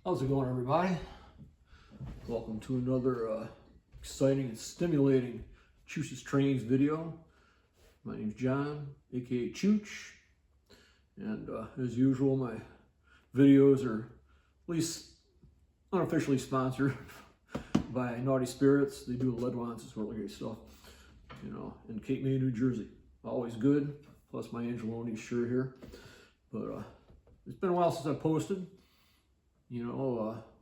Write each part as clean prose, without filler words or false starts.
How's it going, everybody? Welcome to another exciting and stimulating Chooch's Trainings video. My name's John, aka Chooch, and as usual, my videos are at least unofficially sponsored by Naughty Spirits. They do the lead wands and sort of great stuff, you know, in Cape May, New Jersey. Always good. Plus my Angeloni shirt here, but it's been a while since I posted. You know,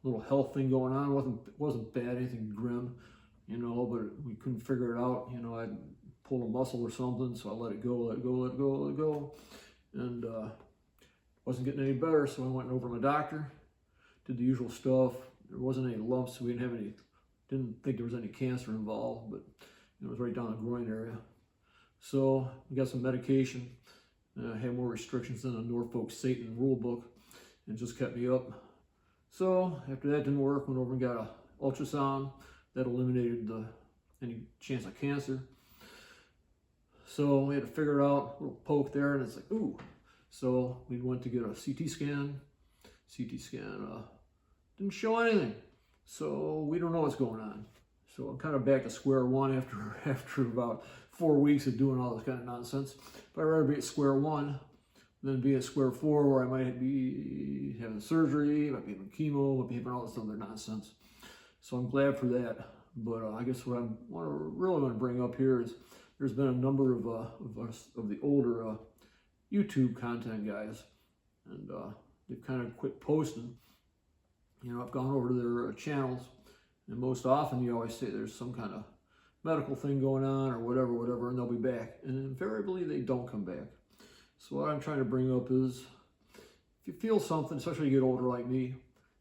a little health thing going on. Wasn't bad, anything grim, you know, but we couldn't figure it out. You know, I'd pulled a muscle or something, so I let it go. And wasn't getting any better, so I went over to my doctor, did the usual stuff. There wasn't any lumps, so we didn't think there was any cancer involved, but it was right down the groin area. So we got some medication. I had more restrictions than a Norfolk Satan rule book, and just kept me up. So after that didn't work, went over and got an ultrasound. That eliminated any chance of cancer. So we had to figure it out, a little poke there, and it's like, ooh. So we went to get a CT scan. CT scan didn't show anything. So we don't know what's going on. So I'm kind of back to square one after about 4 weeks of doing all this kind of nonsense. But I'd rather be at square one than be at square four, where I might be having surgery, might be having chemo, might be having all this other nonsense. So I'm glad for that. But I guess what I really want to bring up here is there's been a number of the older YouTube content guys, and they've kind of quit posting. You know, I've gone over to their channels, and most often you always say there's some kind of medical thing going on or whatever, and they'll be back. And invariably they don't come back. So what I'm trying to bring up is, if you feel something, especially you get older like me,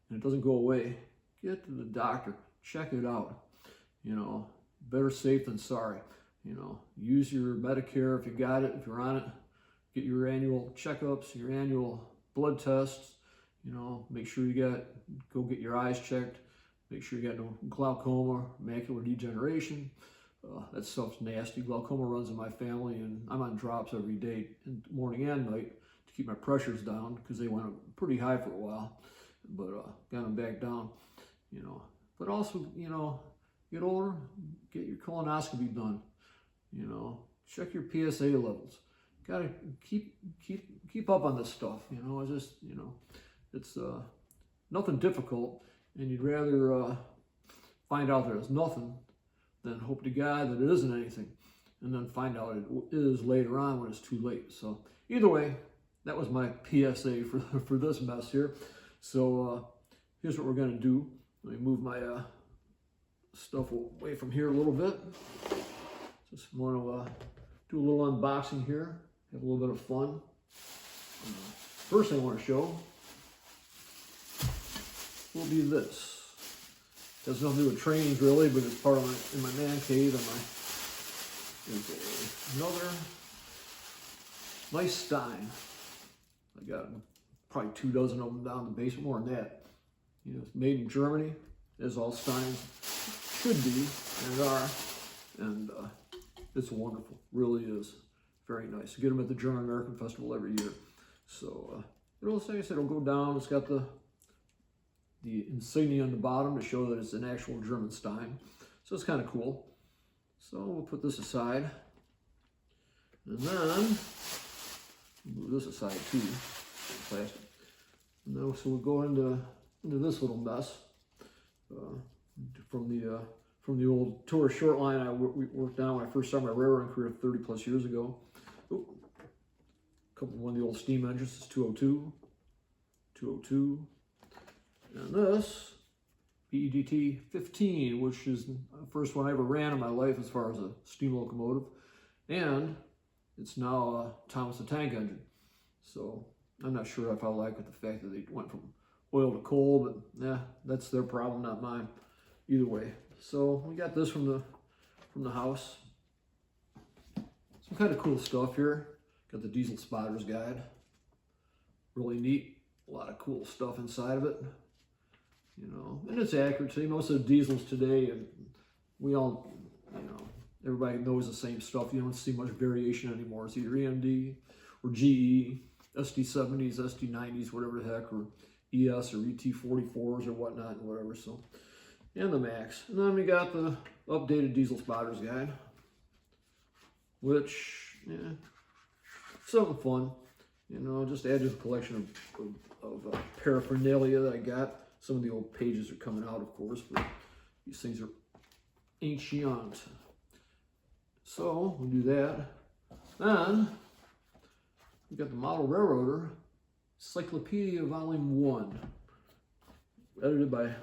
and it doesn't go away, get to the doctor, check it out. You know, better safe than sorry. You know, use your Medicare if you got it, if you're on it. Get your annual checkups, your annual blood tests. You know, make sure go get your eyes checked. Make sure you got no glaucoma, macular degeneration. That stuff's nasty. Glaucoma runs in my family, and I'm on drops every day, morning and night, to keep my pressures down, because they went up pretty high for a while, but got them back down, you know. But also, you know, get older, get your colonoscopy done, you know, check your PSA levels. Gotta keep up on this stuff, you know. It's just, you know, it's nothing difficult, and you'd rather find out there's nothing than hope to God that it isn't anything, and then find out it is later on when it's too late. So either way, that was my PSA for this mess here. So here's what we're gonna do. Let me move my stuff away from here a little bit. Just want to do a little unboxing here, have a little bit of fun. First thing I want to show will be this. Has nothing to do with trainings really, but it's part of in my man cave, and there's another nice Stein. I got probably 2 dozen of them down in the basement, more than that. You know, it's made in Germany, as all Steins should be and are, and it's wonderful, really is. Very nice. You get them at the German American Festival every year. So it'll say, it'll go down. It's got the insignia on the bottom to show that it's an actual German Stein. So it's kind of cool. So we'll put this aside. And then move this aside too. Plastic. And then, so we'll go into this little mess from the old tour short line I worked on when I first started my railroading career 30 plus years ago. Ooh. One of the old steam engines is 202. And this, PEDT 15, which is the first one I ever ran in my life as far as a steam locomotive. And it's now a Thomas the Tank Engine. So I'm not sure if I like the fact that they went from oil to coal, but yeah, that's their problem, not mine. Either way. So we got this from the house. Some kind of cool stuff here. Got the Diesel Spotter's Guide. Really neat. A lot of cool stuff inside of it. You know, and it's accurate. See, most of the diesels today, we all, you know, everybody knows the same stuff. You don't see much variation anymore. It's either EMD or GE, SD70s, SD90s, whatever the heck, or ES or ET44s or whatnot and whatever. So, and the Max. And then we got the updated Diesel Spotters guide, which, yeah, something fun. You know, just add to the collection of paraphernalia that I got. Some of the old pages are coming out, of course, but these things are ancient. So we'll do that. Then we got the Model Railroader Cyclopedia Volume 1, edited by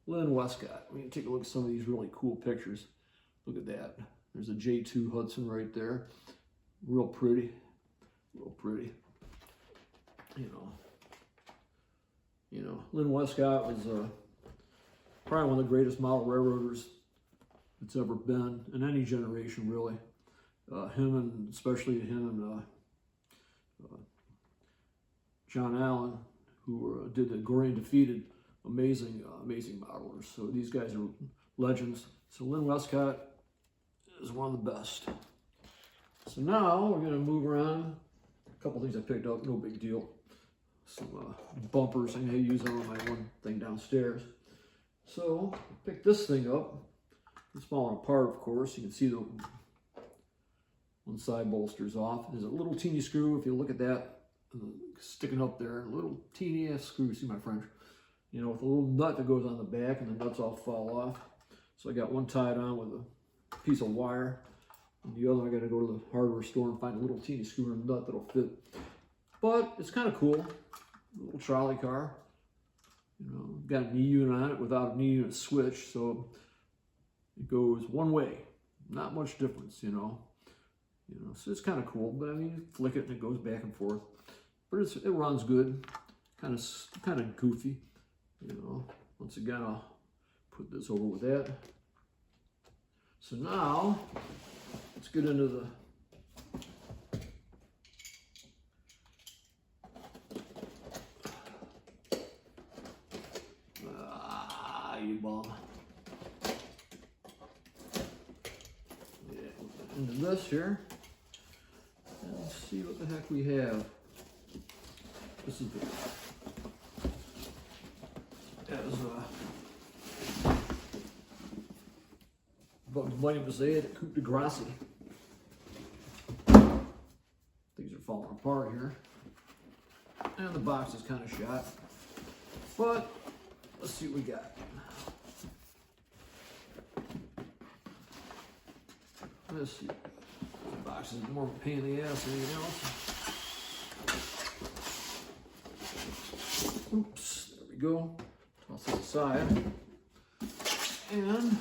Lynn Westcott. We can take a look at some of these really cool pictures. Look at that. There's a J2 Hudson right there. Real pretty. Real pretty. You know, Lynn Westcott was probably one of the greatest model railroaders that's ever been in any generation, really. Especially him and John Allen, who did the Gory and Defeated, amazing modelers. So these guys are legends. So Lynn Westcott is one of the best. So now we're going to move around. A couple things I picked up, no big deal. Some bumpers I'm going to use on my one thing downstairs. So pick this thing up. It's falling apart, of course. You can see the one side bolster's off. There's a little teeny screw. If you look at that, sticking up there, a little teeny ass screw. See my French? You know, with a little nut that goes on the back, and the nuts all fall off. So I got one tied on with a piece of wire, and the other I got to go to the hardware store and find a little teeny screw and nut that'll fit. But it's kind of cool. A little trolley car. You know, got a knee unit on it without a knee unit switch, so it goes one way. Not much difference, you know. So it's kind of cool. But I mean, you flick it and it goes back and forth. But it runs good. Kind of goofy. You know. Once again, I'll put this over with that. So now let's get into the you bum. Yeah, into this here. And let's see what the heck we have. This is the Bugs Bunny was there at Coupe de Grace. Things are falling apart here. And the box is kind of shot. But let's see what we got. Let's see. The box is more of a pain in the ass than anything else. Oops, there we go. Toss it aside. And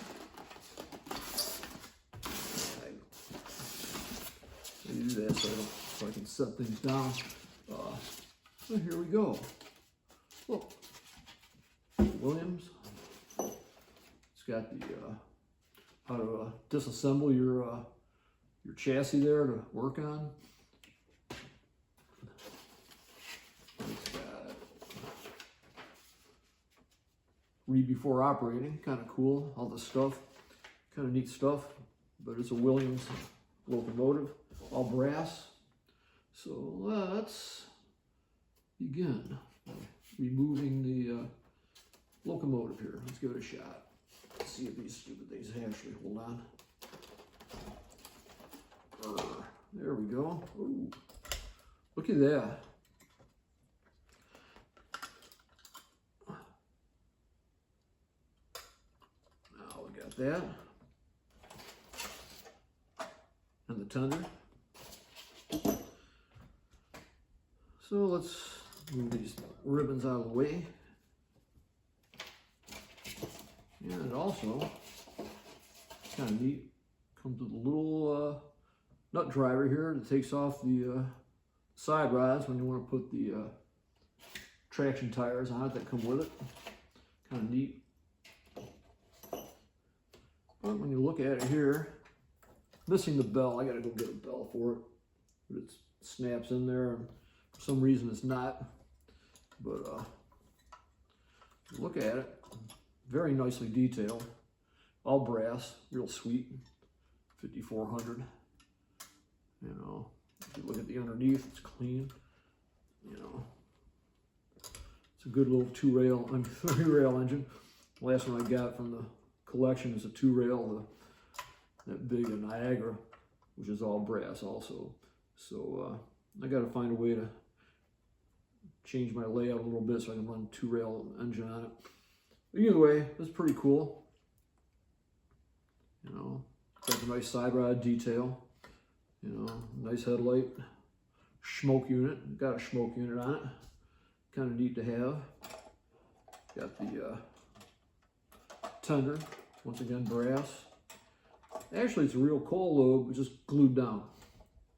I do that so I can set things down. So here we go. Look. Williams. It's got the how to disassemble your chassis there to work on. It's got read before operating, kind of cool. All this stuff, kind of neat stuff. But it's a Williams locomotive, all brass. So let's begin removing the locomotive here. Let's give it a shot. Let's see if these stupid things actually hold on. There we go. Ooh, look at that. Now we got that. And the tender. So let's move these ribbons out of the way. And it also, kind of neat, comes with a little nut driver here that takes off the side rods when you want to put the traction tires on it that come with it. Kind of neat. But when you look at it here, missing the bell. I got to go get a bell for it. But it snaps in there, and for some reason it's not. But look at it. Very nicely detailed, all brass, real sweet, 5400. You know, if you look at the underneath, it's clean. You know, It's a good little three-rail engine. The last one I got from the collection is a two-rail, that big Niagara, which is all brass also. So I got to find a way to change my layout a little bit so I can run two-rail engine on it. But either way, it's pretty cool. You know, got the nice side rod detail. You know, nice headlight. Smoke unit. Got a smoke unit on it. Kind of neat to have. Got the tender. Once again, brass. Actually, it's a real coil lobe, but just glued down.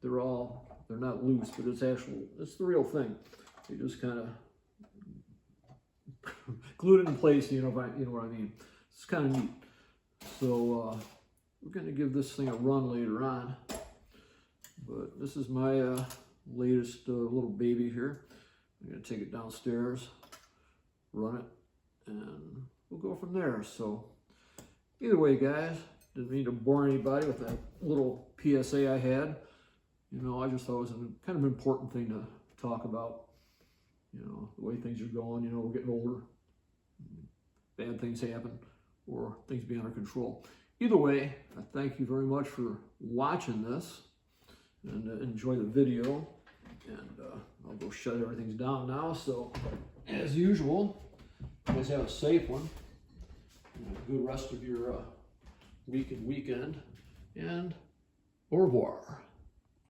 They're not loose, but it's the real thing. They just kind of glued it in place, you know what I mean. It's kind of neat. So we're going to give this thing a run later on. But this is my latest little baby here. I'm going to take it downstairs, run it, and we'll go from there. So either way, guys, didn't mean to bore anybody with that little PSA I had. You know, I just thought it was a kind of important thing to talk about. You know, the way things are going, you know, we're getting older. Bad things happen, or things beyond our control. Either way, I thank you very much for watching this, and enjoy the video. And I'll go shut everything down now. So, as usual, you guys have a safe one. And a good rest of your week and weekend. And au revoir.